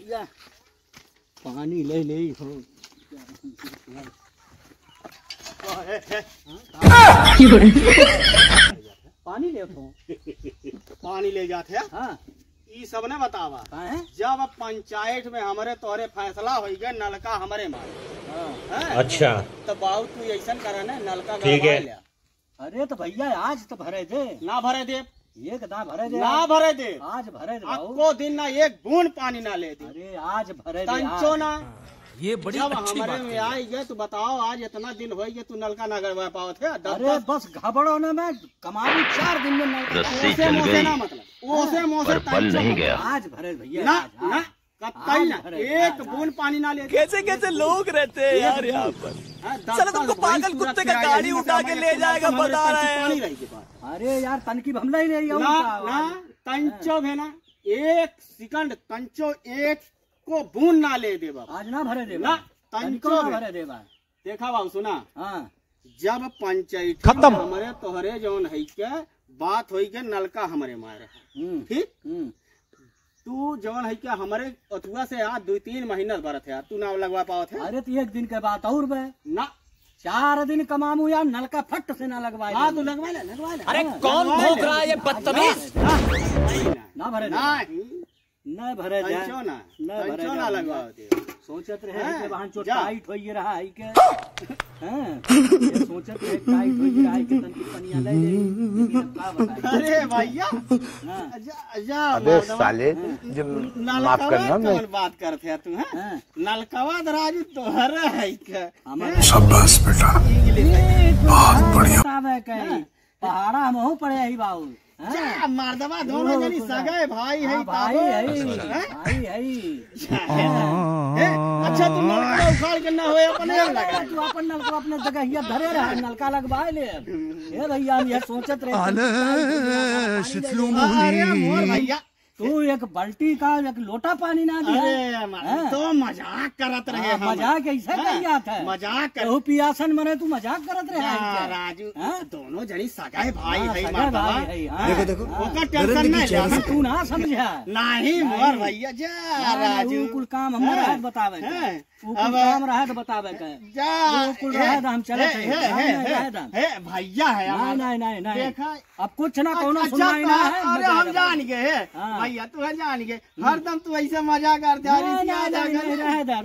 पानी ले ले पानी ले पानी ले जाते हैं। हाँ ई सब ने बतावा है? जब पंचायत में हमारे तोरे फैसला हो गया नलका हमारे मारे। अच्छा तो बाबू तू ऐसा करा ना नलका ठीक है। लिया। अरे तो भैया आज तो भरे दे ना भरे दे एक ना भरे दे ना भरे दे आज भरे दे बाबू। को दिन ना एक बूंद पानी ना ले दे। अरे आज भरे दे तंचो ना ये बड़ी जब अच्छी हमारे बात में है। आई गए तो बताओ आज इतना दिन हो गया तू नलका ना गड़वा पाओ थे। अरे बस घबड़ों में कमाऊ 4 दिन में नलका रस्सी चल गई मतलब ओसे मोसे पर बल नहीं गया। आज भरे भैया ना आज, ना कतई ना एक बूंद पानी ना ले। कैसे कैसे लोग रहते हैं यार यहाँ पर। चलो तुमको पागल कुत्ते का गाड़ी उठा के ले जाएगा बता रहे हैं। पानी रहेगी बात अरे यार तनकी हमला ही नहीं ना ना तंचो है ना एक सेकंड तंचो एक को बूंद ना ले दे बाबा। आज ना भरे दे ना तंचो ना भरे दे बा। देखा बाबू सुना हाँ जब पंचायत खत्म। हमारे तोहरे जौन है के बात होई के नलका हमारे मारे ठीक तू जौन है के हमारे अथुआ से आज 2-3 महीना बरत है तू ना लगवा पाओ थे। अरे तो एक दिन के बात और बे ना 4 दिन कमामू यार नलका फट से ना लगवाए। हाँ तू लगवा ले अरे कौन भोग रहा है ये बदतमीज। ना भरे दे ना भरे दे तंचो ना ना भरे तंचो दे। ना लगवा दे। सोचत रहे कि वहां चोट जा। टाइट होई रहा है के हैं ये सोचत रहे टाइट होई रहा है के तनकी पनिया ले ले लेकिन अब का बताए। अरे भैया हाँ। अबे साले जब माफ करना मैं बात करते हैं तू है हाँ। नलकवा दराजू तोहरे है के शाबाश बेटा बहुत बढ़िया। बतावे के पहाड़ा हम हो पड़े ही बाबू जा मर्दवा दोनों जनी सगे भाई है भाई ताबो। है अच्छा तू नलका उखाड़ के ना होए अपने लगा तू अपन नलका अपने जगह हिया धरे रहा नलका लगवाए ले ए भैया हम ये सोचत रहे अरे मोर भैया तू एक बाल्टी का एक लोटा पानी ना दिया। अरे तो मजाक करत रहे हम। मजाक ऐसे करिया था मजाक कर तू पियासन मरे तू मजाक करत रहे ना, राजू हाँ? दोनों जनी सगाई भाई हाँ, है सगा मर्दवा। भाई है, हाँ। देखो ओका टेंशन नहीं ले तू ना समझा नहीं मोर भैया जा राजू कुल काम हमरा हाँ, है बतावे के। हाँ, ऊ कुल अब काम रहा तो बतावे के जा वो कुल रहे तो हम चले थे भैया है नहीं नहीं नहीं नहीं देखा अब कुछ ना कोनो अच्छा, सुनाई ना है अरे मजा हम आ जान गए हाँ। भैया तू है जान गए हरदम तू ऐसे मजा करते नहीं नहीं नहीं रह दे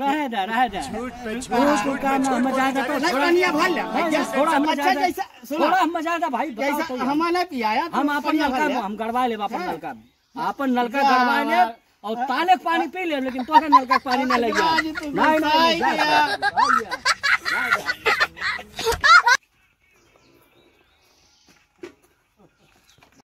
रह दे कुल काम ना मजा आता तो थोड़ा कनिया भर ले भैया थोड़ा मजा अच्छा आता जैसा सुनो थोड़ा मजा आता भाई बताओ जैसा तो हमारे पियाया हम अपन नलका हम गड़वा ले अपन नलका अपन नलका गड़वा ले और ताले पानी पी ले लेकिन तोहरा नलका पानी ना लगे आज तू नहीं गुस्सा नहीं ही गया।